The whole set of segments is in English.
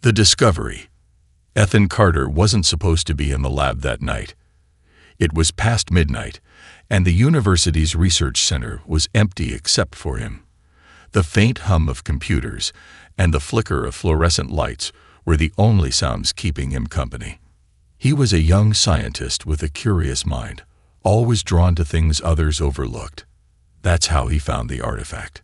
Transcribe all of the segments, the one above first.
The discovery. Ethan Carter wasn't supposed to be in the lab that night. It was past midnight, and the university's research center was empty except for him. The faint hum of computers and the flicker of fluorescent lights were the only sounds keeping him company. He was a young scientist with a curious mind, always drawn to things others overlooked. That's how he found the artifact.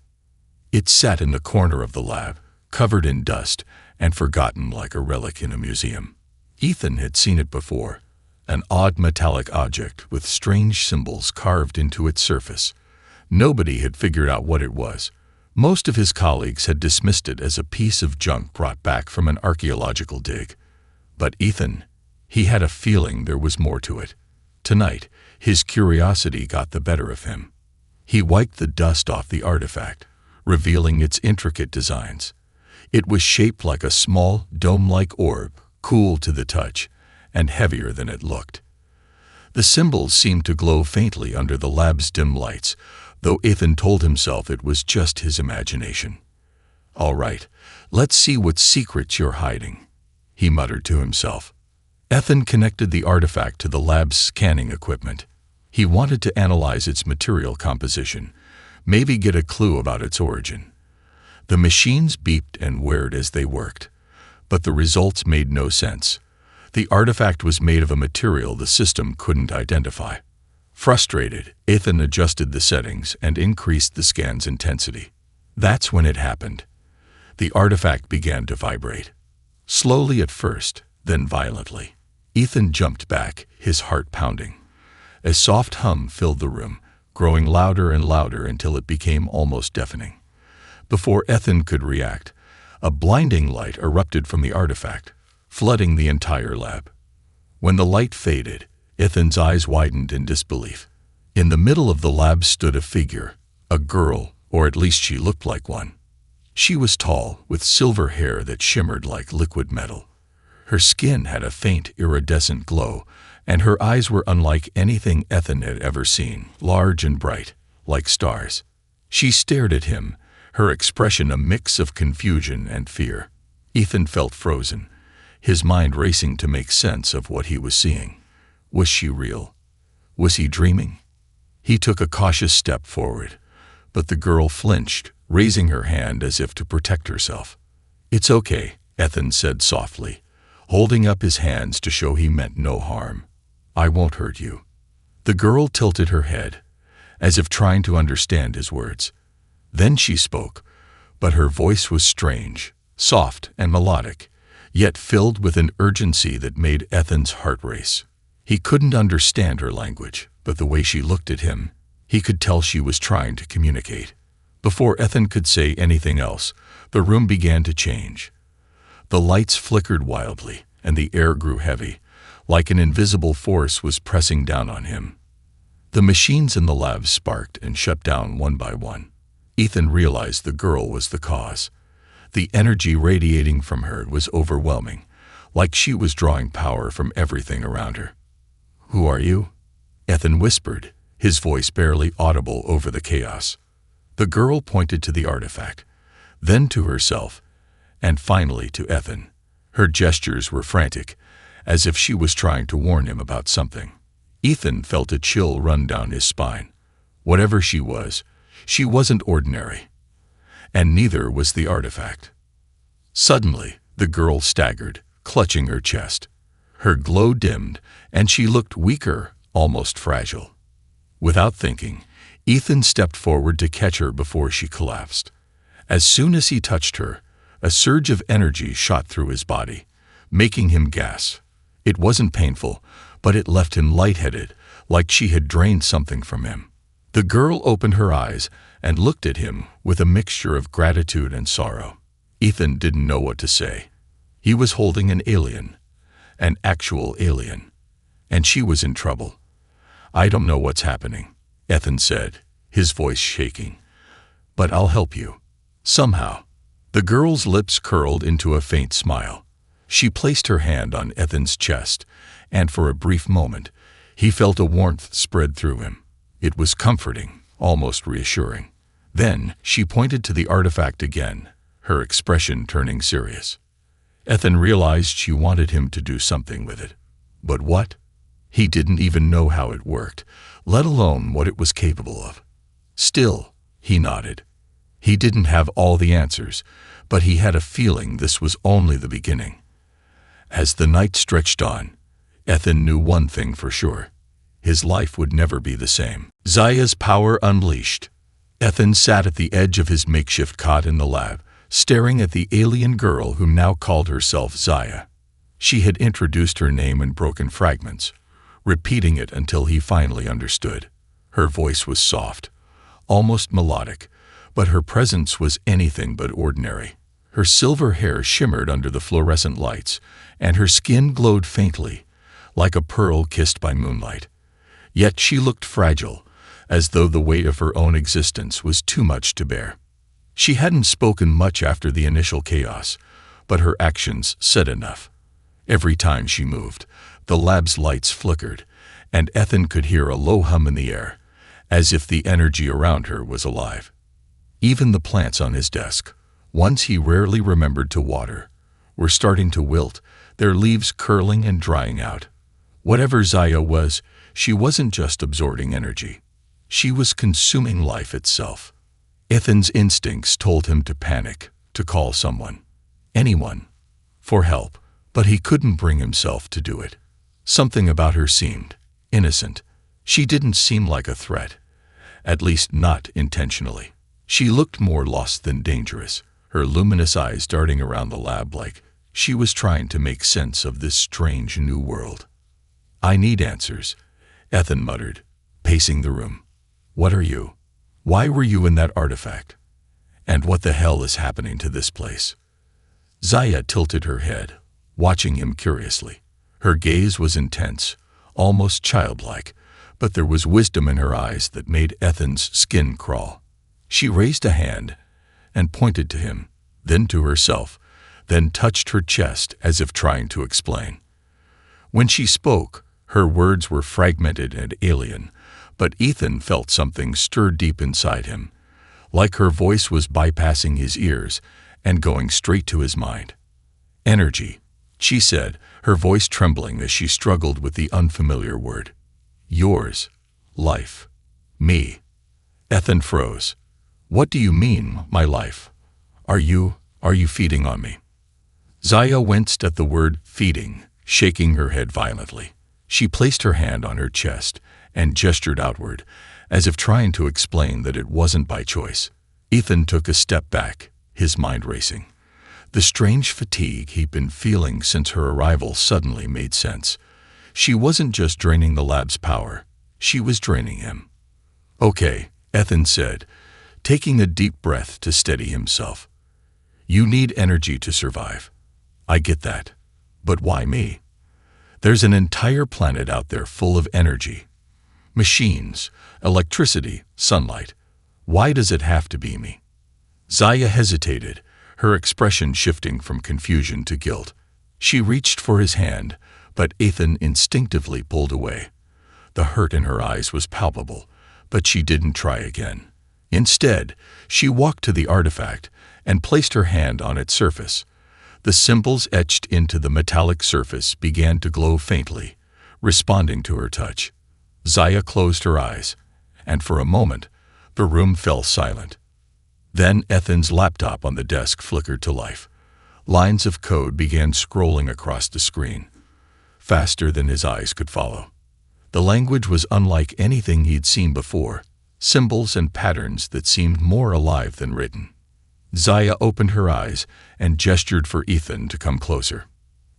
It sat in the corner of the lab, covered in dust and forgotten like a relic in a museum. Ethan had seen it before, an odd metallic object with strange symbols carved into its surface. Nobody had figured out what it was. Most of his colleagues had dismissed it as a piece of junk brought back from an archaeological dig. But Ethan, he had a feeling there was more to it. Tonight, his curiosity got the better of him. He wiped the dust off the artifact, revealing its intricate designs. It was shaped like a small, dome-like orb, cool to the touch, and heavier than it looked. The symbols seemed to glow faintly under the lab's dim lights, though Ethan told himself it was just his imagination. "All right, let's see what secrets you're hiding," he muttered to himself. Ethan connected the artifact to the lab's scanning equipment. He wanted to analyze its material composition, maybe get a clue about its origin. The machines beeped and whirred as they worked, but the results made no sense. The artifact was made of a material the system couldn't identify. Frustrated, Ethan adjusted the settings and increased the scan's intensity. That's when it happened. The artifact began to vibrate. Slowly at first, then violently. Ethan jumped back, his heart pounding. A soft hum filled the room, growing louder and louder until it became almost deafening. Before Ethan could react, a blinding light erupted from the artifact, flooding the entire lab. When the light faded, Ethan's eyes widened in disbelief. In the middle of the lab stood a figure, a girl, or at least she looked like one. She was tall, with silver hair that shimmered like liquid metal. Her skin had a faint, iridescent glow, and her eyes were unlike anything Ethan had ever seen, large and bright, like stars. She stared at him, her expression a mix of confusion and fear. Ethan felt frozen, his mind racing to make sense of what he was seeing. Was she real? Was he dreaming? He took a cautious step forward, but the girl flinched, raising her hand as if to protect herself. "It's okay," Ethan said softly, holding up his hands to show he meant no harm. "I won't hurt you." The girl tilted her head, as if trying to understand his words. Then she spoke, but her voice was strange, soft and melodic, yet filled with an urgency that made Ethan's heart race. He couldn't understand her language, but the way she looked at him, he could tell she was trying to communicate. Before Ethan could say anything else, the room began to change. The lights flickered wildly, and the air grew heavy, like an invisible force was pressing down on him. The machines in the lab sparked and shut down one by one. Ethan realized the girl was the cause. The energy radiating from her was overwhelming, like she was drawing power from everything around her. "Who are you?" Ethan whispered, his voice barely audible over the chaos. The girl pointed to the artifact, then to herself, and finally to Ethan. Her gestures were frantic, as if she was trying to warn him about something. Ethan felt a chill run down his spine. Whatever she wasn't ordinary. And neither was the artifact. Suddenly, the girl staggered, clutching her chest. Her glow dimmed, and she looked weaker, almost fragile. Without thinking, Ethan stepped forward to catch her before she collapsed. As soon as he touched her, a surge of energy shot through his body, making him gasp. It wasn't painful, but it left him lightheaded, like she had drained something from him. The girl opened her eyes and looked at him with a mixture of gratitude and sorrow. Ethan didn't know what to say. He was holding an alien, an actual alien, and she was in trouble. "I don't know what's happening," Ethan said, his voice shaking, "but I'll help you. Somehow." The girl's lips curled into a faint smile. She placed her hand on Ethan's chest, and for a brief moment, he felt a warmth spread through him. It was comforting, almost reassuring. Then she pointed to the artifact again, her expression turning serious. Ethan realized she wanted him to do something with it. But what? He didn't even know how it worked, let alone what it was capable of. Still, he nodded. He didn't have all the answers, but he had a feeling this was only the beginning. As the night stretched on, Ethan knew one thing for sure. His life would never be the same. Zaya's power unleashed. Ethan sat at the edge of his makeshift cot in the lab, staring at the alien girl who now called herself Zaya. She had introduced her name in broken fragments, repeating it until he finally understood. Her voice was soft, almost melodic, but her presence was anything but ordinary. Her silver hair shimmered under the fluorescent lights, and her skin glowed faintly, like a pearl kissed by moonlight. Yet she looked fragile, as though the weight of her own existence was too much to bear. She hadn't spoken much after the initial chaos, but her actions said enough. Every time she moved, the lab's lights flickered, and Ethan could hear a low hum in the air, as if the energy around her was alive. Even the plants on his desk, ones he rarely remembered to water, were starting to wilt, their leaves curling and drying out. Whatever Zaya was, she wasn't just absorbing energy. She was consuming life itself. Ethan's instincts told him to panic, to call someone, anyone, for help, but he couldn't bring himself to do it. Something about her seemed innocent. She didn't seem like a threat, at least not intentionally. She looked more lost than dangerous, her luminous eyes darting around the lab like she was trying to make sense of this strange new world. "I need answers," Ethan muttered, pacing the room. "What are you? Why were you in that artifact? And what the hell is happening to this place?" Zaya tilted her head, watching him curiously. Her gaze was intense, almost childlike, but there was wisdom in her eyes that made Ethan's skin crawl. She raised a hand and pointed to him, then to herself, then touched her chest as if trying to explain. When she spoke, her words were fragmented and alien, but Ethan felt something stir deep inside him, like her voice was bypassing his ears and going straight to his mind. "Energy," she said, her voice trembling as she struggled with the unfamiliar word. "Yours. Life. Me." Ethan froze. "What do you mean, my life? Are you feeding on me?" Zaya winced at the word feeding, shaking her head violently. She placed her hand on her chest and gestured outward, as if trying to explain that it wasn't by choice. Ethan took a step back, his mind racing. The strange fatigue he'd been feeling since her arrival suddenly made sense. She wasn't just draining the lab's power, she was draining him. "Okay," Ethan said, taking a deep breath to steady himself. "You need energy to survive. I get that. But why me? There's an entire planet out there full of energy. Machines, electricity, sunlight. Why does it have to be me?" Zaya hesitated, her expression shifting from confusion to guilt. She reached for his hand, but Ethan instinctively pulled away. The hurt in her eyes was palpable, but she didn't try again. Instead, she walked to the artifact and placed her hand on its surface. The symbols etched into the metallic surface began to glow faintly, responding to her touch. Zaya closed her eyes, and for a moment, the room fell silent. Then Ethan's laptop on the desk flickered to life. Lines of code began scrolling across the screen, faster than his eyes could follow. The language was unlike anything he'd seen before, symbols and patterns that seemed more alive than written. Zaya opened her eyes and gestured for Ethan to come closer.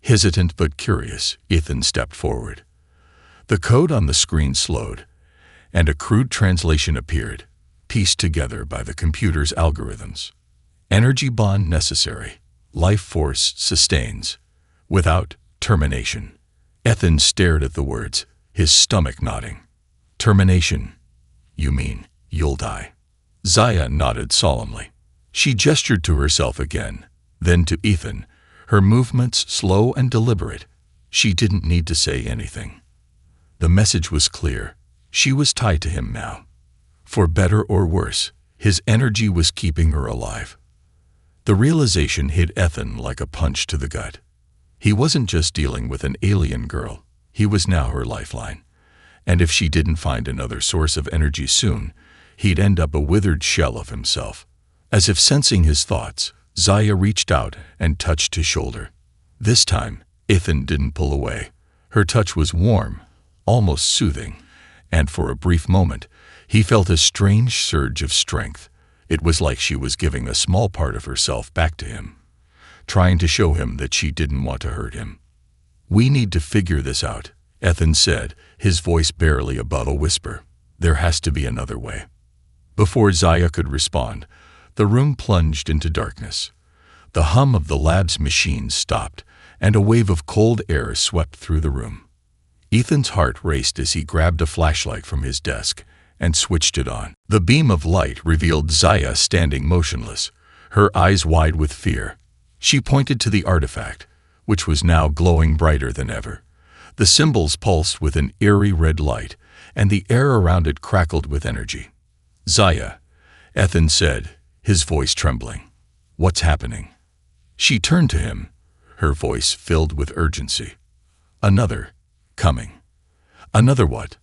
Hesitant but curious, Ethan stepped forward. The code on the screen slowed, and a crude translation appeared, pieced together by the computer's algorithms. "Energy bond necessary. Life force sustains. Without termination." Ethan stared at the words, his stomach nodding. "Termination? You mean you'll die?" Zaya nodded solemnly. She gestured to herself again, then to Ethan, her movements slow and deliberate. She didn't need to say anything. The message was clear. She was tied to him now. For better or worse, his energy was keeping her alive. The realization hit Ethan like a punch to the gut. He wasn't just dealing with an alien girl, he was now her lifeline. And if she didn't find another source of energy soon, he'd end up a withered shell of himself. As if sensing his thoughts, Zaya reached out and touched his shoulder. This time, Ethan didn't pull away. Her touch was warm, almost soothing, and for a brief moment, he felt a strange surge of strength. It was like she was giving a small part of herself back to him, trying to show him that she didn't want to hurt him. "We need to figure this out," Ethan said, his voice barely above a whisper. "There has to be another way." Before Zaya could respond, the room plunged into darkness. The hum of the lab's machines stopped, and a wave of cold air swept through the room. Ethan's heart raced as he grabbed a flashlight from his desk and switched it on. The beam of light revealed Zaya standing motionless, her eyes wide with fear. She pointed to the artifact, which was now glowing brighter than ever. The symbols pulsed with an eerie red light, and the air around it crackled with energy. "Zaya," Ethan said, his voice trembling. "What's happening?" She turned to him, her voice filled with urgency. "Another coming." "Another what?"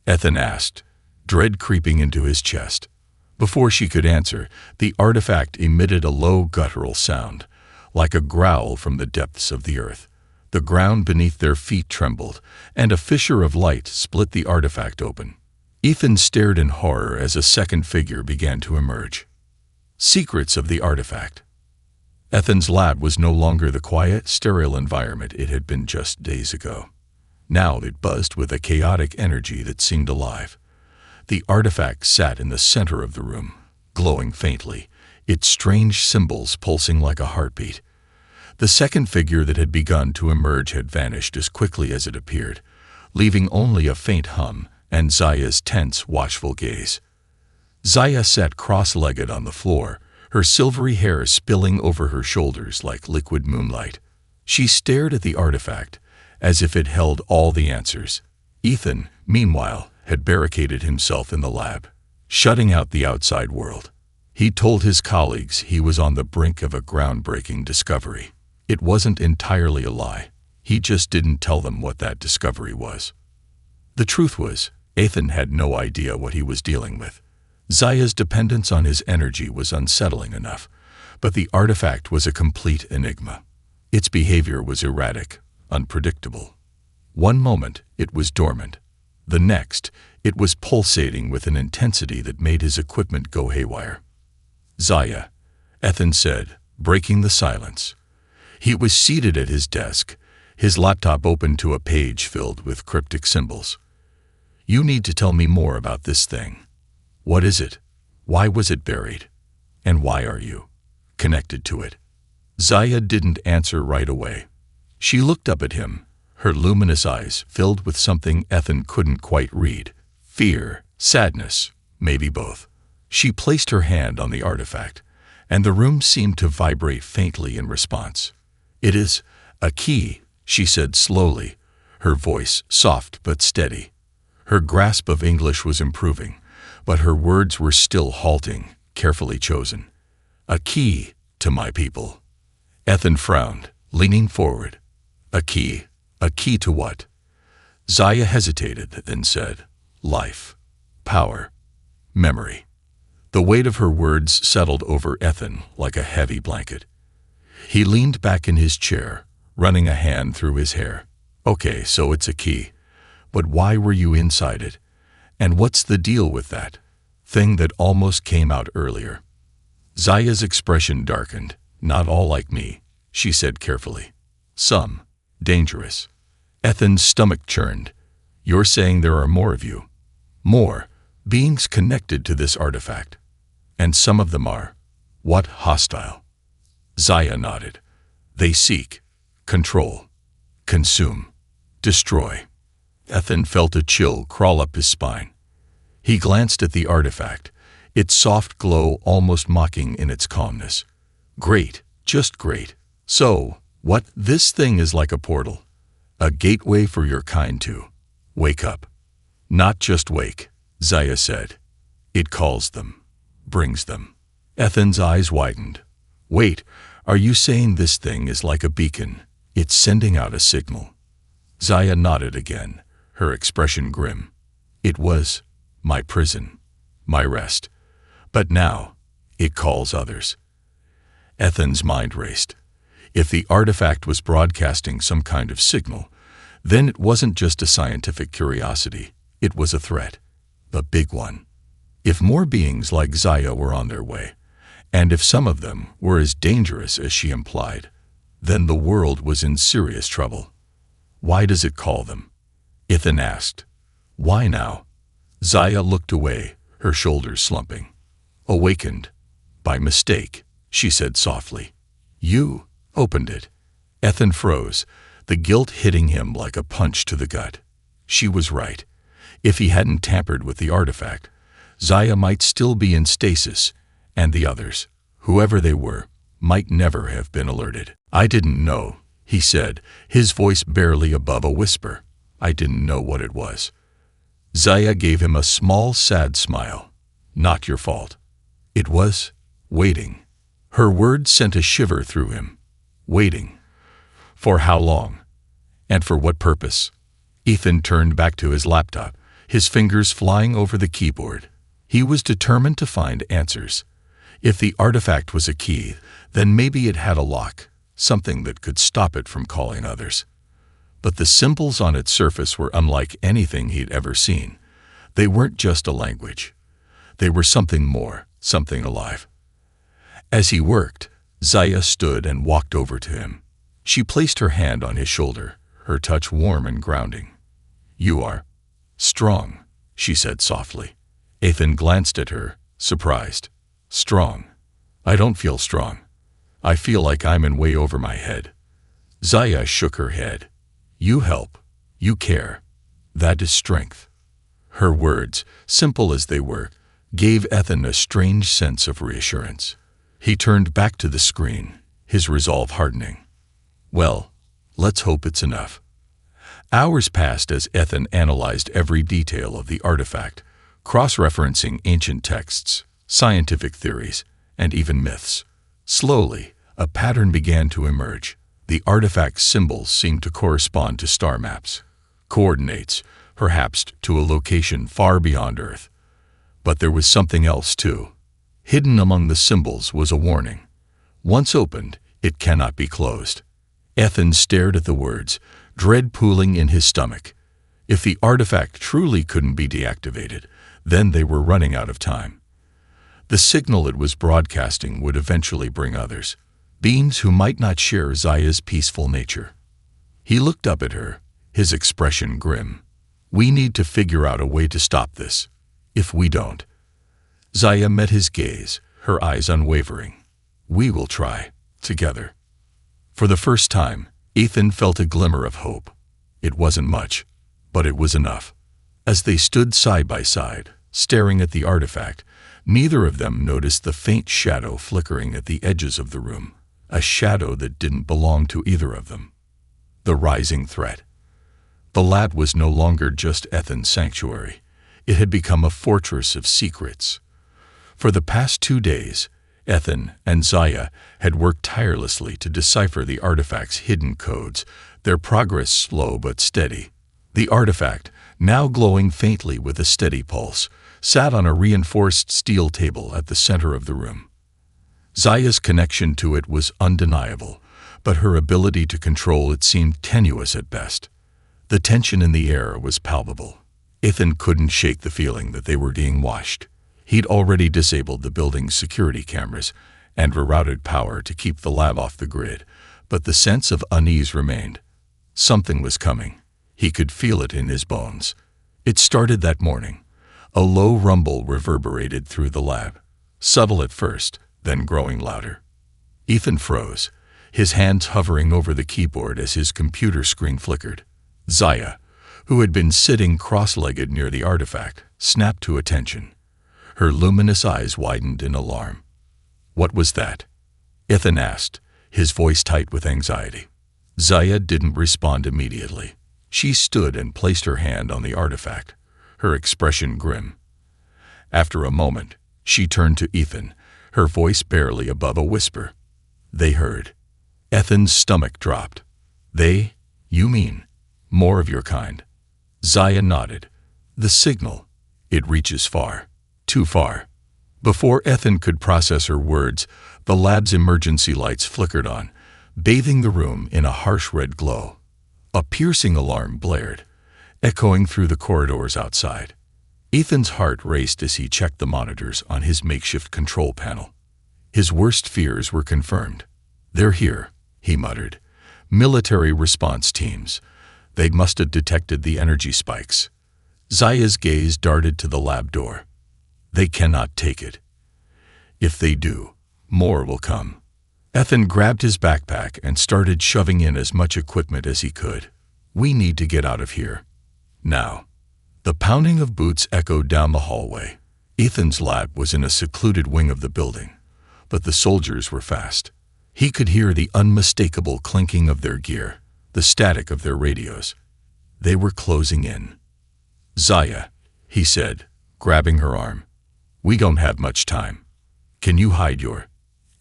Ethan asked, dread creeping into his chest. Before she could answer, the artifact emitted a low guttural sound, like a growl from the depths of the earth. The ground beneath their feet trembled, and a fissure of light split the artifact open. Ethan stared in horror as a second figure began to emerge. Secrets of the artifact. Ethan's lab was no longer the quiet, sterile environment it had been just days ago. Now it buzzed with a chaotic energy that seemed alive. The artifact sat in the center of the room, glowing faintly, its strange symbols pulsing like a heartbeat. The second figure that had begun to emerge had vanished as quickly as it appeared, leaving only a faint hum and Zaya's tense, watchful gaze. Zaya sat cross-legged on the floor, her silvery hair spilling over her shoulders like liquid moonlight. She stared at the artifact, as if it held all the answers. Ethan, meanwhile, had barricaded himself in the lab, shutting out the outside world. He told his colleagues he was on the brink of a groundbreaking discovery. It wasn't entirely a lie. He just didn't tell them what that discovery was. The truth was, Ethan had no idea what he was dealing with. Zaya's dependence on his energy was unsettling enough, but the artifact was a complete enigma. Its behavior was erratic, unpredictable. One moment, it was dormant. The next, it was pulsating with an intensity that made his equipment go haywire. "Zaya," Ethan said, breaking the silence. He was seated at his desk, his laptop open to a page filled with cryptic symbols. "You need to tell me more about this thing. What is it? Why was it buried? And why are you connected to it?" Zaya didn't answer right away. She looked up at him, her luminous eyes filled with something Ethan couldn't quite read. Fear, sadness, maybe both. She placed her hand on the artifact, and the room seemed to vibrate faintly in response. "It is a key," she said slowly, her voice soft but steady. Her grasp of English was improving, but her words were still halting, carefully chosen. "A key to my people." Ethan frowned, leaning forward. "A key? A key to what?" Zaya hesitated, then said, "Life, power, memory." The weight of her words settled over Ethan like a heavy blanket. He leaned back in his chair, running a hand through his hair. "Okay, so it's a key. But why were you inside it? And what's the deal with that thing that almost came out earlier?" Zaya's expression darkened. "Not all like me," she said carefully. "Some dangerous." Ethan's stomach churned. "You're saying there are more of you? More beings connected to this artifact? And some of them are, what, hostile?" Zaya nodded. "They seek, control, consume, destroy." Ethan felt a chill crawl up his spine. He glanced at the artifact, its soft glow almost mocking in its calmness. "Great, just great. So, what? This thing is like a portal. A gateway for your kind to wake up." "Not just wake," Zaya said. "It calls them, brings them." Ethan's eyes widened. "Wait, are you saying this thing is like a beacon, It's sending out a signal. Zaya nodded again, her expression grim. It was my prison, my rest. But now, it calls others. Ethan's mind raced. If the artifact was broadcasting some kind of signal, then it wasn't just a scientific curiosity, it was a threat. A big one. If more beings like Zaya were on their way, and if some of them were as dangerous as she implied, then the world was in serious trouble. Why does it call them? Ethan asked. Why now? Zaya looked away, her shoulders slumping. Awakened. By mistake, she said softly. You opened it. Ethan froze, the guilt hitting him like a punch to the gut. She was right. If he hadn't tampered with the artifact, Zaya might still be in stasis, and the others, whoever they were, might never have been alerted. I didn't know, he said, his voice barely above a whisper. I didn't know what it was. Zaya gave him a small, sad smile. Not your fault. It was waiting. Her words sent a shiver through him. Waiting. For how long? And for what purpose? Ethan turned back to his laptop, his fingers flying over the keyboard. He was determined to find answers. If the artifact was a key, then maybe it had a lock, something that could stop it from calling others. But the symbols on its surface were unlike anything he'd ever seen. They weren't just a language. They were something more, something alive. As he worked, Zaya stood and walked over to him. She placed her hand on his shoulder, her touch warm and grounding. You are strong, she said softly. Ethan glanced at her, surprised. Strong? I don't feel strong. I feel like I'm in way over my head. Zaya shook her head. You help. You care. That is strength. Her words, simple as they were, gave Ethan a strange sense of reassurance. He turned back to the screen, his resolve hardening. Well, let's hope it's enough. Hours passed as Ethan analyzed every detail of the artifact, cross-referencing ancient texts, scientific theories, and even myths. Slowly, a pattern began to emerge. The artifact's symbols seemed to correspond to star maps, coordinates, perhaps to a location far beyond Earth. But there was something else too. Hidden among the symbols was a warning. Once opened, it cannot be closed. Ethan stared at the words, dread pooling in his stomach. If the artifact truly couldn't be deactivated, then they were running out of time. The signal it was broadcasting would eventually bring others, beings who might not share Zaya's peaceful nature. He looked up at her, his expression grim. We need to figure out a way to stop this. If we don't. Zaya met his gaze, her eyes unwavering. We will try, together. For the first time, Ethan felt a glimmer of hope. It wasn't much, but it was enough. As they stood side by side, staring at the artifact, neither of them noticed the faint shadow flickering at the edges of the room, a shadow that didn't belong to either of them. The rising threat. The lab was no longer just Ethan's sanctuary. It had become a fortress of secrets. For the past 2 days, Ethan and Zaya had worked tirelessly to decipher the artifact's hidden codes, their progress slow but steady. The artifact, now glowing faintly with a steady pulse, sat on a reinforced steel table at the center of the room. Zaya's connection to it was undeniable, but her ability to control it seemed tenuous at best. The tension in the air was palpable. Ethan couldn't shake the feeling that they were being watched. He'd already disabled the building's security cameras and rerouted power to keep the lab off the grid, but the sense of unease remained. Something was coming. He could feel it in his bones. It started that morning. A low rumble reverberated through the lab, subtle at first, then growing louder. Ethan froze, his hands hovering over the keyboard as his computer screen flickered. Zaya, who had been sitting cross-legged near the artifact, snapped to attention. Her luminous eyes widened in alarm. What was that? Ethan asked, his voice tight with anxiety. Zaya didn't respond immediately. She stood and placed her hand on the artifact, her expression grim. After a moment, she turned to Ethan, her voice barely above a whisper. They heard. Ethan's stomach dropped. They? You mean more of your kind? Zaya nodded. The signal. It reaches far. Too far. Before Ethan could process her words, the lab's emergency lights flickered on, bathing the room in a harsh red glow. A piercing alarm blared, echoing through the corridors outside. Ethan's heart raced as he checked the monitors on his makeshift control panel. His worst fears were confirmed. They're here, he muttered. Military response teams. They must have detected the energy spikes. Zaya's gaze darted to the lab door. They cannot take it. If they do, more will come. Ethan grabbed his backpack and started shoving in as much equipment as he could. We need to get out of here. Now. The pounding of boots echoed down the hallway. Ethan's lab was in a secluded wing of the building, but the soldiers were fast. He could hear the unmistakable clinking of their gear, the static of their radios. They were closing in. Zaya, he said, grabbing her arm. We don't have much time. Can you hide your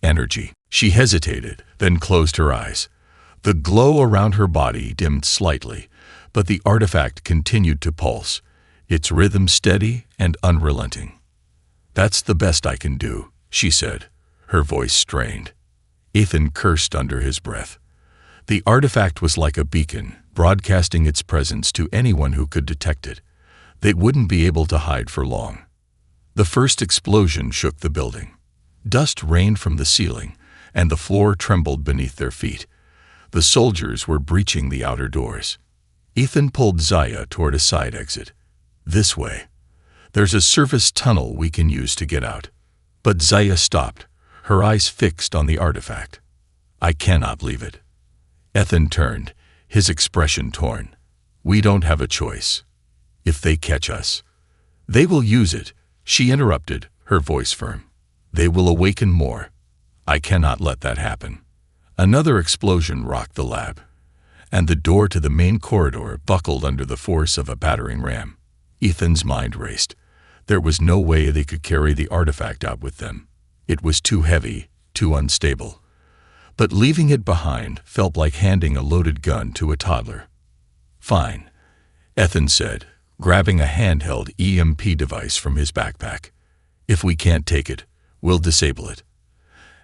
energy? She hesitated, then closed her eyes. The glow around her body dimmed slightly, but the artifact continued to pulse, its rhythm steady and unrelenting. That's the best I can do, she said, her voice strained. Ethan cursed under his breath. The artifact was like a beacon, broadcasting its presence to anyone who could detect it. They wouldn't be able to hide for long. The first explosion shook the building. Dust rained from the ceiling, and the floor trembled beneath their feet. The soldiers were breaching the outer doors. Ethan pulled Zaya toward a side exit. This way. There's a surface tunnel we can use to get out. But Zaya stopped, her eyes fixed on the artifact. I cannot leave it. Ethan turned, his expression torn. We don't have a choice. If they catch us, they will use it, she interrupted, her voice firm. They will awaken more. I cannot let that happen. Another explosion rocked the lab, and the door to the main corridor buckled under the force of a battering ram. Ethan's mind raced. There was no way they could carry the artifact out with them. It was too heavy, too unstable. But leaving it behind felt like handing a loaded gun to a toddler. Fine, Ethan said, grabbing a handheld EMP device from his backpack. If we can't take it, we'll disable it.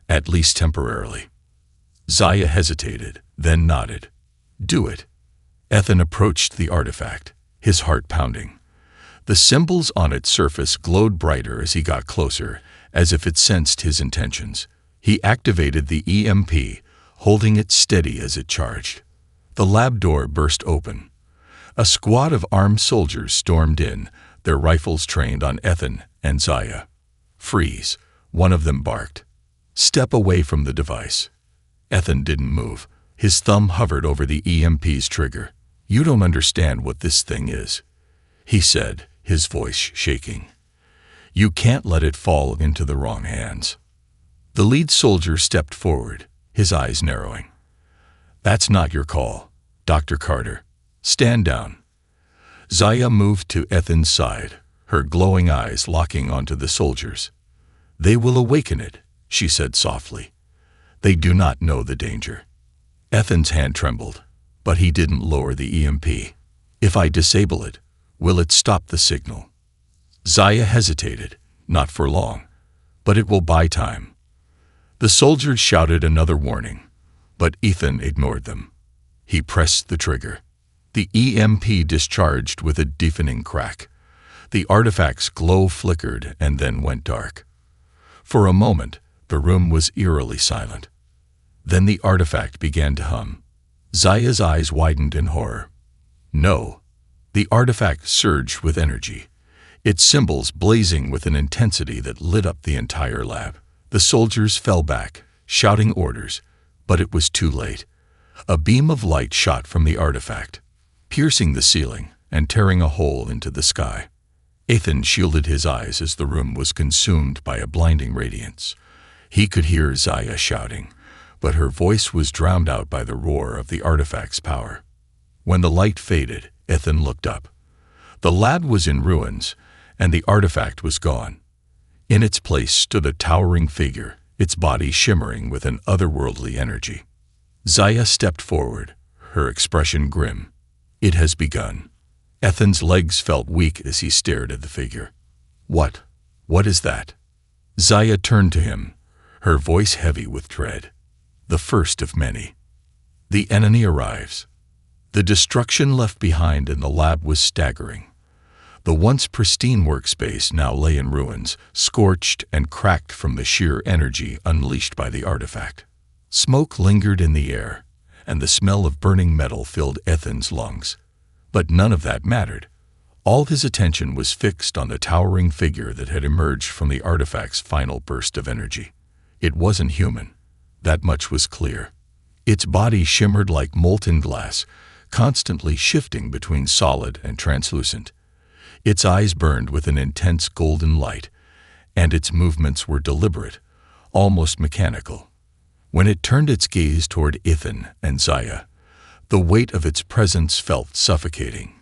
At least temporarily. Zaya hesitated, then nodded. Do it. Ethan approached the artifact, his heart pounding. The symbols on its surface glowed brighter as he got closer, as if it sensed his intentions. He activated the EMP, holding it steady as it charged. The lab door burst open. A squad of armed soldiers stormed in, their rifles trained on Ethan and Zaya. Freeze, one of them barked. Step away from the device. Ethan didn't move. His thumb hovered over the EMP's trigger. You don't understand what this thing is, he said, his voice shaking. You can't let it fall into the wrong hands. The lead soldier stepped forward, his eyes narrowing. That's not your call, Dr. Carter. Stand down. Zaya moved to Ethan's side, her glowing eyes locking onto the soldiers. They will awaken it, she said softly. They do not know the danger. Ethan's hand trembled, but he didn't lower the EMP. If I disable it, will it stop the signal? Zaya hesitated, not for long, but it will buy time. The soldiers shouted another warning, but Ethan ignored them. He pressed the trigger. The EMP discharged with a deafening crack. The artifact's glow flickered and then went dark. For a moment, the room was eerily silent. Then the artifact began to hum. Zaya's eyes widened in horror. No. The artifact surged with energy, its symbols blazing with an intensity that lit up the entire lab. The soldiers fell back, shouting orders, but it was too late. A beam of light shot from the artifact, piercing the ceiling and tearing a hole into the sky. Ethan shielded his eyes as the room was consumed by a blinding radiance. He could hear Zaya shouting, but her voice was drowned out by the roar of the artifact's power. When the light faded, Ethan looked up. The lab was in ruins, and the artifact was gone. In its place stood a towering figure, its body shimmering with an otherworldly energy. Zaya stepped forward, her expression grim. "It has begun." Ethan's legs felt weak as he stared at the figure. What is that?" Zaya turned to him, her voice heavy with dread. "The first of many. The enemy arrives." The destruction left behind in the lab was staggering. The once pristine workspace now lay in ruins, scorched and cracked from the sheer energy unleashed by the artifact. Smoke lingered in the air, and the smell of burning metal filled Ethan's lungs. But none of that mattered. All his attention was fixed on the towering figure that had emerged from the artifact's final burst of energy. It wasn't human. That much was clear. Its body shimmered like molten glass, constantly shifting between solid and translucent. Its eyes burned with an intense golden light, and its movements were deliberate, almost mechanical. When it turned its gaze toward Ethan and Zaya, the weight of its presence felt suffocating.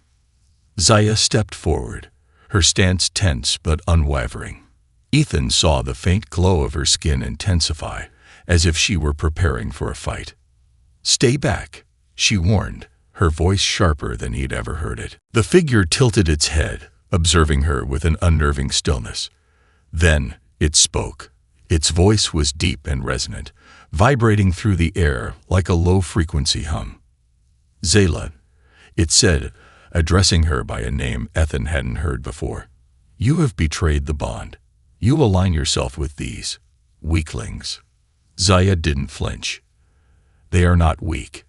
Zaya stepped forward, her stance tense but unwavering. Ethan saw the faint glow of her skin intensify, as if she were preparing for a fight. "Stay back," she warned, her voice sharper than he'd ever heard it. The figure tilted its head, observing her with an unnerving stillness. Then it spoke. Its voice was deep and resonant, vibrating through the air like a low-frequency hum. "Zayla," it said, addressing her by a name Ethan hadn't heard before. "You have betrayed the bond. You align yourself with these weaklings." Zaya didn't flinch. "They are not weak.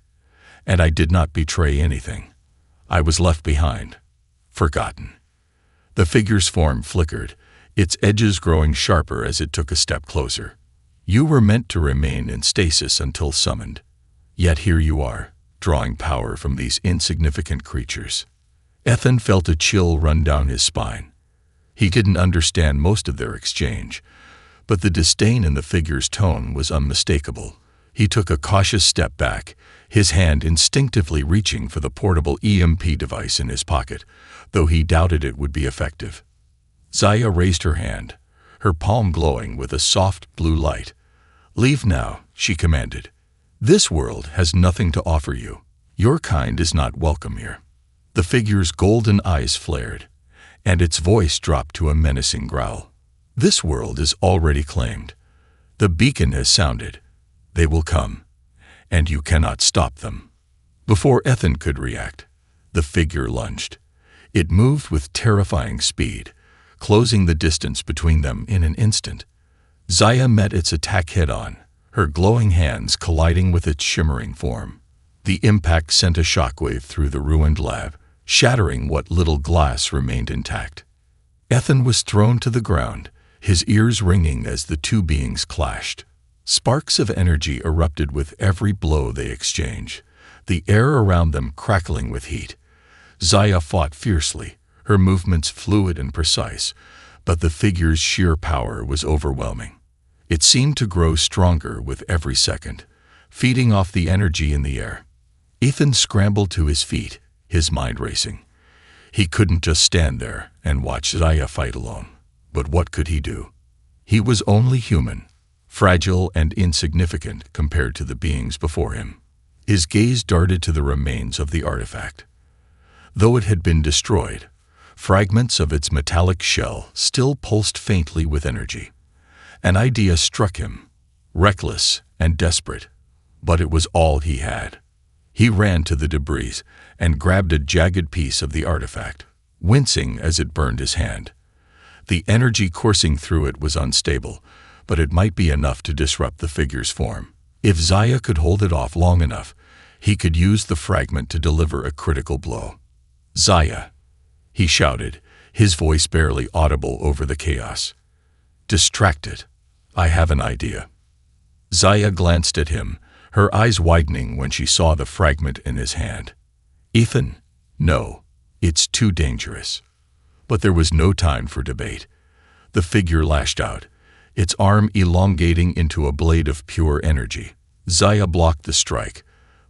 And I did not betray anything. I was left behind, forgotten." The figure's form flickered, its edges growing sharper as it took a step closer. "You were meant to remain in stasis until summoned. Yet here you are, drawing power from these insignificant creatures." Ethan felt a chill run down his spine. He didn't understand most of their exchange, but the disdain in the figure's tone was unmistakable. He took a cautious step back, his hand instinctively reaching for the portable EMP device in his pocket, though he doubted it would be effective. Zaya raised her hand, her palm glowing with a soft blue light. "Leave now," she commanded. "This world has nothing to offer you. Your kind is not welcome here." The figure's golden eyes flared, and its voice dropped to a menacing growl. "This world is already claimed. The beacon has sounded. They will come, and you cannot stop them." Before Ethan could react, the figure lunged. It moved with terrifying speed, closing the distance between them in an instant. Zaya met its attack head-on, her glowing hands colliding with its shimmering form. The impact sent a shockwave through the ruined lab, shattering what little glass remained intact. Ethan was thrown to the ground, his ears ringing as the two beings clashed. Sparks of energy erupted with every blow they exchanged, the air around them crackling with heat. Zaya fought fiercely, her movements fluid and precise, but the figure's sheer power was overwhelming. It seemed to grow stronger with every second, feeding off the energy in the air. Ethan scrambled to his feet, his mind racing. He couldn't just stand there and watch Zaya fight alone. But what could he do? He was only human, fragile and insignificant compared to the beings before him. His gaze darted to the remains of the artifact. Though it had been destroyed, fragments of its metallic shell still pulsed faintly with energy. An idea struck him, reckless and desperate, but it was all he had. He ran to the debris and grabbed a jagged piece of the artifact, wincing as it burned his hand. The energy coursing through it was unstable, but it might be enough to disrupt the figure's form. If Zaya could hold it off long enough, he could use the fragment to deliver a critical blow. "Zaya," he shouted, his voice barely audible over the chaos. "Distract it. I have an idea." Zaya glanced at him, her eyes widening when she saw the fragment in his hand. "Ethan, no, it's too dangerous." But there was no time for debate. The figure lashed out, its arm elongating into a blade of pure energy. Zaya blocked the strike,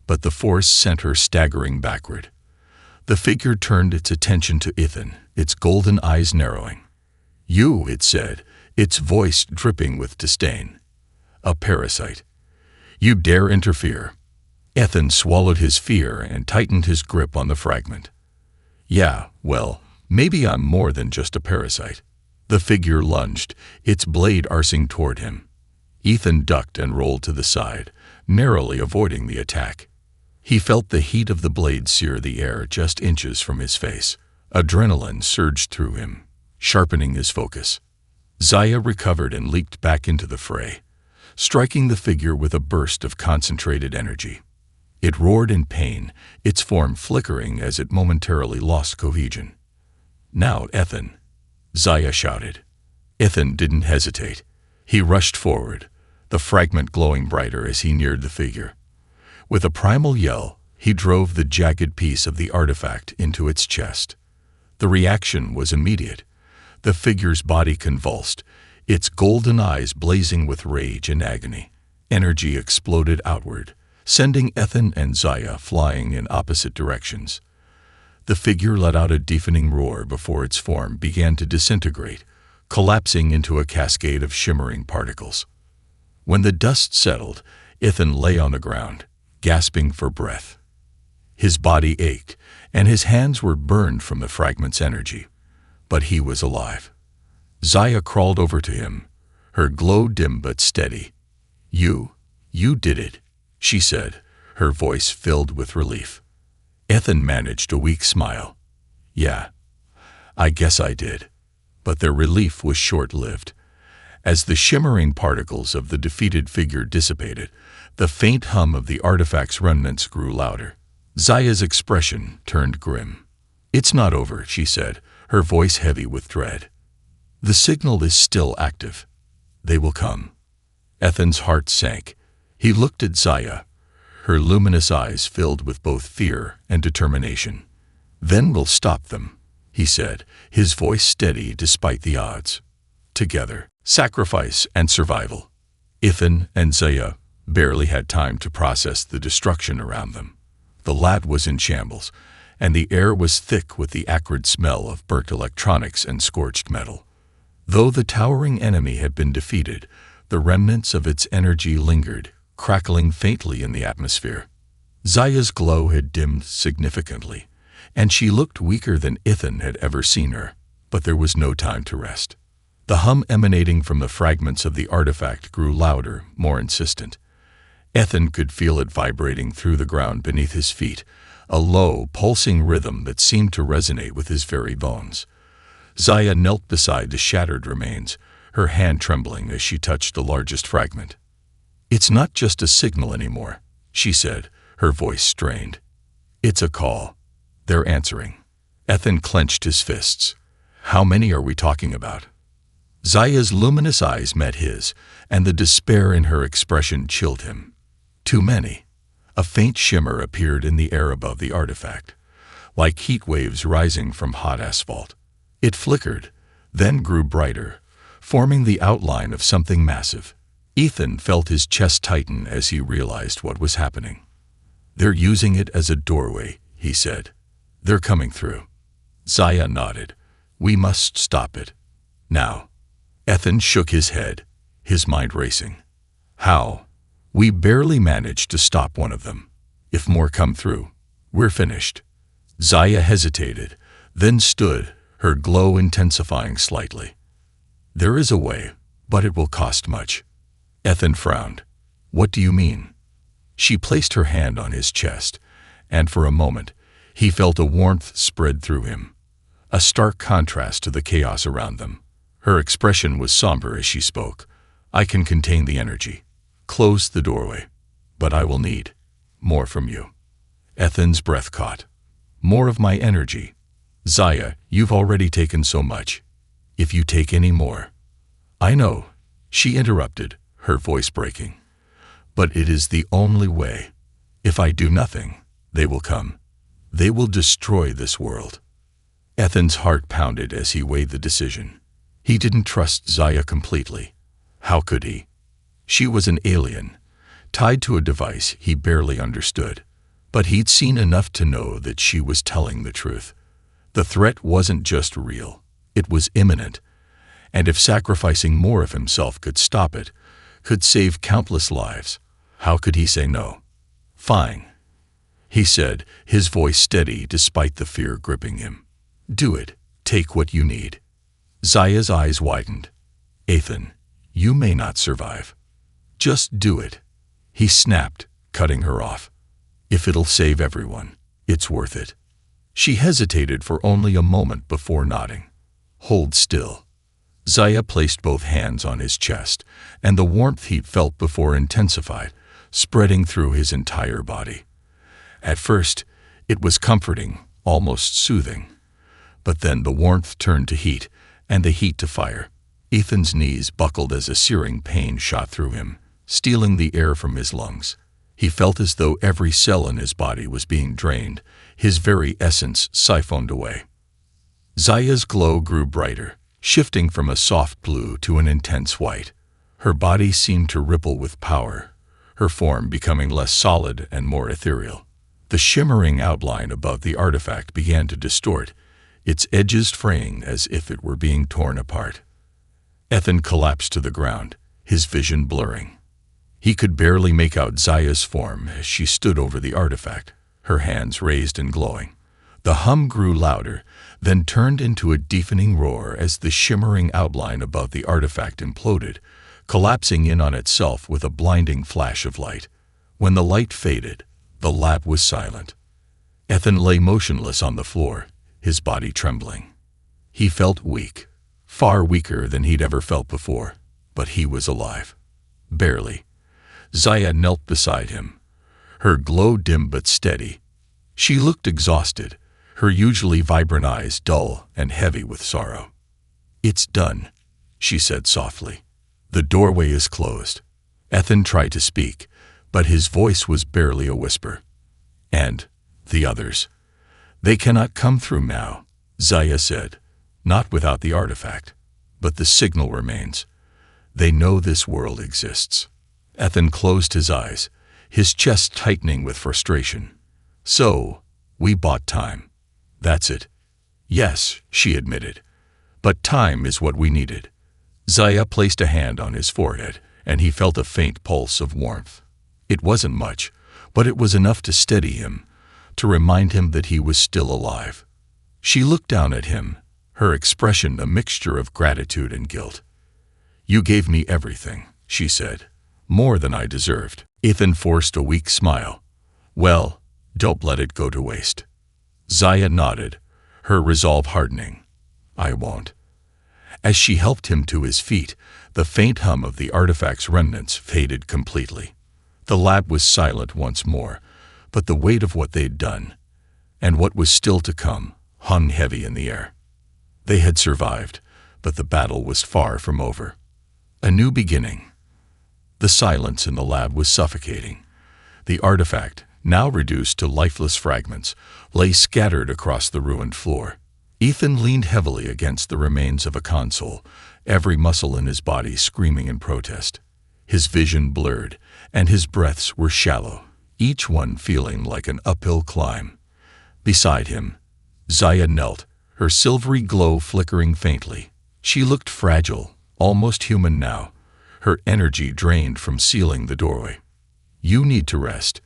but the force sent her staggering backward. The figure turned its attention to Ethan, its golden eyes narrowing. "You," it said, its voice dripping with disdain. "A parasite. You dare interfere. Ethan swallowed his fear and tightened his grip on the fragment. Yeah, well, maybe I'm more than just a parasite. The figure lunged, its blade arcing toward him. Ethan ducked and rolled to the side, narrowly avoiding the attack. He felt the heat of the blade sear the air just inches from his face. Adrenaline surged through him, sharpening his focus. Zaya recovered and leaped back into the fray, striking the figure with a burst of concentrated energy. It roared in pain, its form flickering as it momentarily lost cohesion. "Now, Ethan!" Zaya shouted. Ethan didn't hesitate. He rushed forward, the fragment glowing brighter as he neared the figure. With a primal yell, he drove the jagged piece of the artifact into its chest. The reaction was immediate. The figure's body convulsed, its golden eyes blazing with rage and agony. Energy exploded outward, sending Ethan and Zaya flying in opposite directions. The figure let out a deafening roar before its form began to disintegrate, collapsing into a cascade of shimmering particles. When the dust settled, Ethan lay on the ground, gasping for breath. His body ached, and his hands were burned from the fragment's energy. But he was alive. Zaya crawled over to him, her glow dim but steady. You did it," she said, her voice filled with relief. Ethan managed a weak smile. "Yeah, I guess I did." But their relief was short-lived. As the shimmering particles of the defeated figure dissipated, the faint hum of the artifact's remnants grew louder. Zaya's expression turned grim. "It's not over," she said, her voice heavy with dread. "The signal is still active. They will come." Ethan's heart sank. He looked at Zaya, her luminous eyes filled with both fear and determination. "Then we'll stop them," he said, his voice steady despite the odds. Together, sacrifice and survival. Ethan and Zaya barely had time to process the destruction around them. The lab was in shambles, and the air was thick with the acrid smell of burnt electronics and scorched metal. Though the towering enemy had been defeated, the remnants of its energy lingered, crackling faintly in the atmosphere. Zaya's glow had dimmed significantly, and she looked weaker than Ethan had ever seen her, but there was no time to rest. The hum emanating from the fragments of the artifact grew louder, more insistent. Ethan could feel it vibrating through the ground beneath his feet, a low, pulsing rhythm that seemed to resonate with his very bones. Zaya knelt beside the shattered remains, her hand trembling as she touched the largest fragment. "It's not just a signal anymore," she said, her voice strained. "It's a call. They're answering." Ethan clenched his fists. "How many are we talking about?" Zaya's luminous eyes met his, and the despair in her expression chilled him. "Too many." A faint shimmer appeared in the air above the artifact, like heat waves rising from hot asphalt. It flickered, then grew brighter, forming the outline of something massive. Ethan felt his chest tighten as he realized what was happening. "They're using it as a doorway," he said. "They're coming through." Zaya nodded. "We must stop it. Now." Ethan shook his head, his mind racing. "How? We barely managed to stop one of them. If more come through, we're finished." Zaya hesitated, then stood, her glow intensifying slightly. "There is a way, but it will cost much." Ethan frowned. "What do you mean?" She placed her hand on his chest, and for a moment, he felt a warmth spread through him, a stark contrast to the chaos around them. Her expression was somber as she spoke. "I can contain the energy. Close the doorway. But I will need more from you." Ethan's breath caught. "More of my energy? Zaya, you've already taken so much. If you take any more—" "I know," she interrupted, her voice breaking. "But it is the only way. If I do nothing, they will come. They will destroy this world." Ethan's heart pounded as he weighed the decision. He didn't trust Zaya completely. How could he? She was an alien, tied to a device he barely understood. But he'd seen enough to know that she was telling the truth. The threat wasn't just real, it was imminent. And if sacrificing more of himself could stop it, could save countless lives, how could he say no? Fine, he said, his voice steady despite the fear gripping him. Do it. Take what you need. Zaya's eyes widened. Ethan, you may not survive. Just do it. He snapped, cutting her off. If it'll save everyone, it's worth it. She hesitated for only a moment before nodding. Hold still. Zaya placed both hands on his chest, and the warmth he felt before intensified, spreading through his entire body. At first, it was comforting, almost soothing. But then the warmth turned to heat, and the heat to fire. Ethan's knees buckled as a searing pain shot through him, stealing the air from his lungs. He felt as though every cell in his body was being drained, his very essence siphoned away. Zaya's glow grew brighter, shifting from a soft blue to an intense white. Her body seemed to ripple with power, her form becoming less solid and more ethereal. The shimmering outline above the artifact began to distort, its edges fraying as if it were being torn apart. Ethan collapsed to the ground, his vision blurring. He could barely make out Zaya's form as she stood over the artifact, her hands raised and glowing. The hum grew louder, then turned into a deafening roar as the shimmering outline above the artifact imploded, collapsing in on itself with a blinding flash of light. When the light faded, the lab was silent. Ethan lay motionless on the floor, his body trembling. He felt weak, far weaker than he'd ever felt before, but he was alive. Barely. Zaya knelt beside him, her glow dim but steady. She looked exhausted, her usually vibrant eyes dull and heavy with sorrow. It's done, she said softly. The doorway is closed. Ethan tried to speak, but his voice was barely a whisper. And the others. They cannot come through now, Zaya said. Not without the artifact. But the signal remains. They know this world exists. Ethan closed his eyes, his chest tightening with frustration. So, we bought time. That's it. Yes, she admitted. But time is what we needed. Zaya placed a hand on his forehead, and he felt a faint pulse of warmth. It wasn't much, but it was enough to steady him, to remind him that he was still alive. She looked down at him, her expression a mixture of gratitude and guilt. You gave me everything, she said. More than I deserved. Ethan forced a weak smile. Well, don't let it go to waste. Zaya nodded, her resolve hardening. I won't. As she helped him to his feet, the faint hum of the artifact's remnants faded completely. The lab was silent once more, but the weight of what they'd done, and what was still to come, hung heavy in the air. They had survived, but the battle was far from over. A new beginning. The silence in the lab was suffocating. The artifact, now reduced to lifeless fragments, lay scattered across the ruined floor. Ethan leaned heavily against the remains of a console, every muscle in his body screaming in protest. His vision blurred, and his breaths were shallow, each one feeling like an uphill climb. Beside him, Zaya knelt, her silvery glow flickering faintly. She looked fragile, almost human now, her energy drained from sealing the doorway. You need to rest,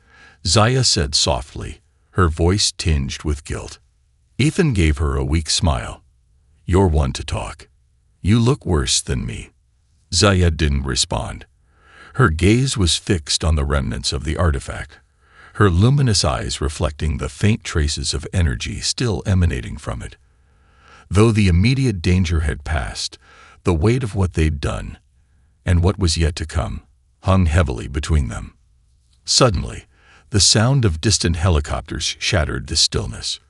Zaya said softly, her voice tinged with guilt. Ethan gave her a weak smile. You're one to talk. You look worse than me. Zaya didn't respond. Her gaze was fixed on the remnants of the artifact, her luminous eyes reflecting the faint traces of energy still emanating from it. Though the immediate danger had passed, the weight of what they'd done, and what was yet to come, hung heavily between them. Suddenly, the sound of distant helicopters shattered the stillness.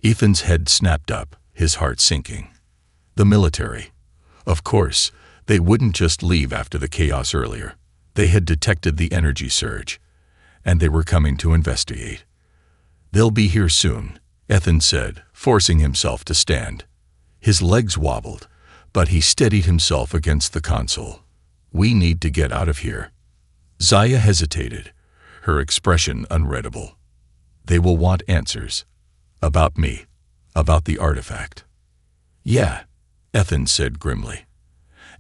Ethan's head snapped up, his heart sinking. The military. Of course, they wouldn't just leave after the chaos earlier. They had detected the energy surge, and they were coming to investigate. They'll be here soon, Ethan said, forcing himself to stand. His legs wobbled, but he steadied himself against the console. We need to get out of here. Zaya hesitated, her expression unreadable. They will want answers. About me. About the artifact. Yeah, Ethan said grimly.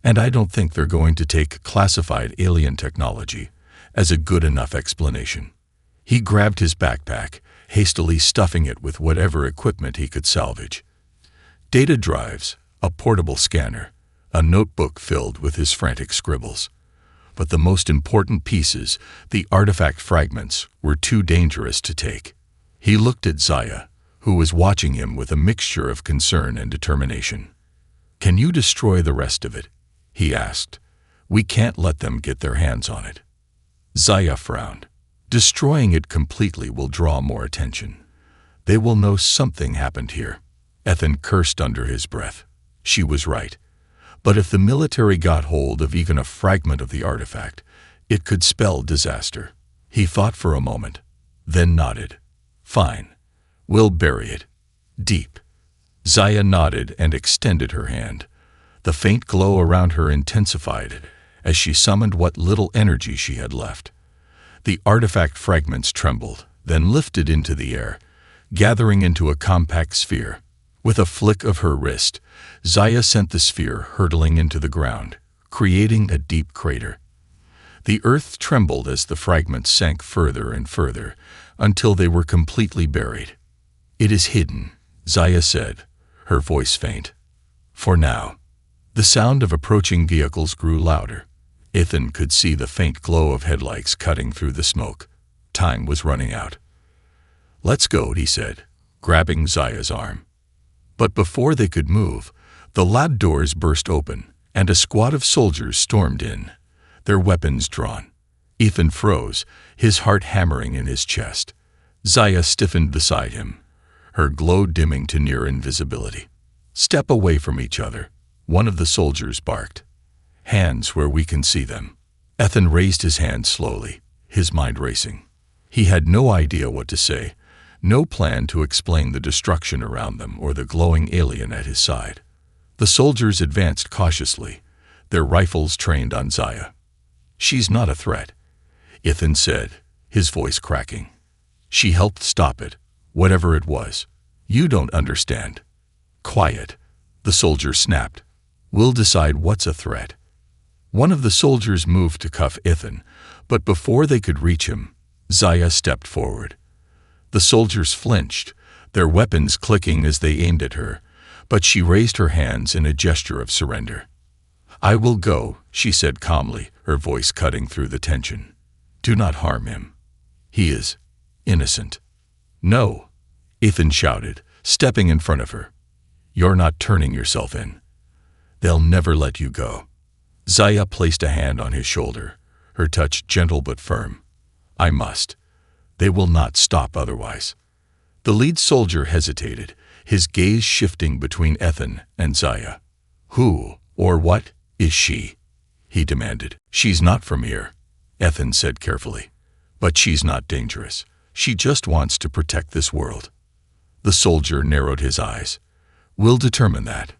And I don't think they're going to take classified alien technology as a good enough explanation. He grabbed his backpack, hastily stuffing it with whatever equipment he could salvage. Data drives, a portable scanner, a notebook filled with his frantic scribbles. But the most important pieces, the artifact fragments, were too dangerous to take. He looked at Zaya, who was watching him with a mixture of concern and determination. "Can you destroy the rest of it?" he asked. "We can't let them get their hands on it." Zaya frowned. "Destroying it completely will draw more attention. They will know something happened here." Ethan cursed under his breath. She was right. But if the military got hold of even a fragment of the artifact, it could spell disaster. He thought for a moment, then nodded. "Fine. We'll bury it. Deep." Zaya nodded and extended her hand. The faint glow around her intensified as she summoned what little energy she had left. The artifact fragments trembled, then lifted into the air, gathering into a compact sphere. With a flick of her wrist, Zaya sent the sphere hurtling into the ground, creating a deep crater. The earth trembled as the fragments sank further and further, until they were completely buried. "It is hidden," Zaya said, her voice faint. "For now." The sound of approaching vehicles grew louder. Ethan could see the faint glow of headlights cutting through the smoke. Time was running out. "Let's go," he said, grabbing Zaya's arm. But before they could move, the lab doors burst open, and a squad of soldiers stormed in, their weapons drawn. Ethan froze, his heart hammering in his chest. Zaya stiffened beside him, her glow dimming to near invisibility. "Step away from each other," one of the soldiers barked. "Hands where we can see them." Ethan raised his hand slowly, his mind racing. He had no idea what to say, no plan to explain the destruction around them or the glowing alien at his side. The soldiers advanced cautiously, their rifles trained on Zaya. "She's not a threat," Ethan said, his voice cracking. "She helped stop it, whatever it was. You don't understand." "Quiet," the soldier snapped. "We'll decide what's a threat." One of the soldiers moved to cuff Ethan, but before they could reach him, Zaya stepped forward. The soldiers flinched, their weapons clicking as they aimed at her, but she raised her hands in a gesture of surrender. "I will go," she said calmly, her voice cutting through the tension. "Do not harm him. He is innocent." "No," Ethan shouted, stepping in front of her. "You're not turning yourself in. They'll never let you go." Zaya placed a hand on his shoulder, her touch gentle but firm. "I must. They will not stop otherwise." The lead soldier hesitated, his gaze shifting between Ethan and Zaya. "Who, or what, is she?" he demanded. "She's not from here," Ethan said carefully. "But she's not dangerous. She just wants to protect this world." The soldier narrowed his eyes. "We'll determine that."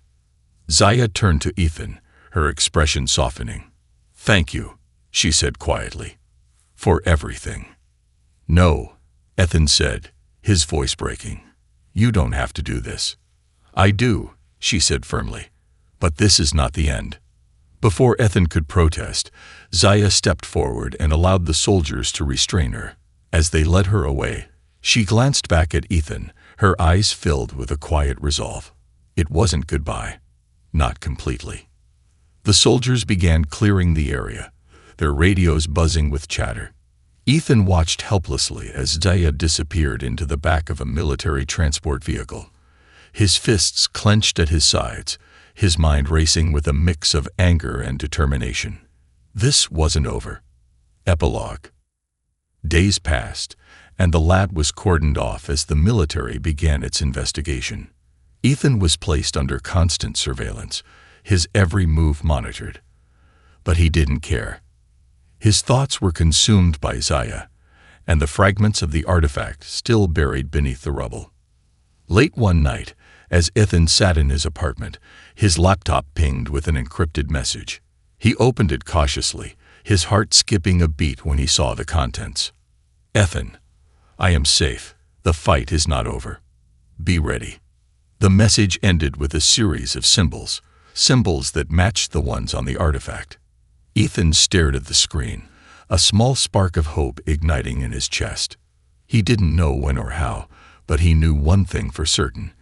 Zaya turned to Ethan, her expression softening. "Thank you," she said quietly, "for everything." "No," Ethan said, his voice breaking. "You don't have to do this." "I do," she said firmly. "But this is not the end." Before Ethan could protest, Zaya stepped forward and allowed the soldiers to restrain her. As they led her away, she glanced back at Ethan, her eyes filled with a quiet resolve. It wasn't goodbye. Not completely. The soldiers began clearing the area, their radios buzzing with chatter. Ethan watched helplessly as Zaya disappeared into the back of a military transport vehicle. His fists clenched at his sides, his mind racing with a mix of anger and determination. This wasn't over. Epilogue. Days passed, and the lab was cordoned off as the military began its investigation. Ethan was placed under constant surveillance, his every move monitored. But he didn't care. His thoughts were consumed by Zaya, and the fragments of the artifact still buried beneath the rubble. Late one night, as Ethan sat in his apartment, his laptop pinged with an encrypted message. He opened it cautiously, his heart skipping a beat when he saw the contents. "Ethan, I am safe. The fight is not over. Be ready." The message ended with a series of symbols that matched the ones on the artifact. Ethan stared at the screen, a small spark of hope igniting in his chest. He didn't know when or how, but he knew one thing for certain.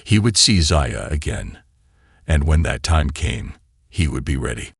He would see Zaya again, and when that time came, he would be ready.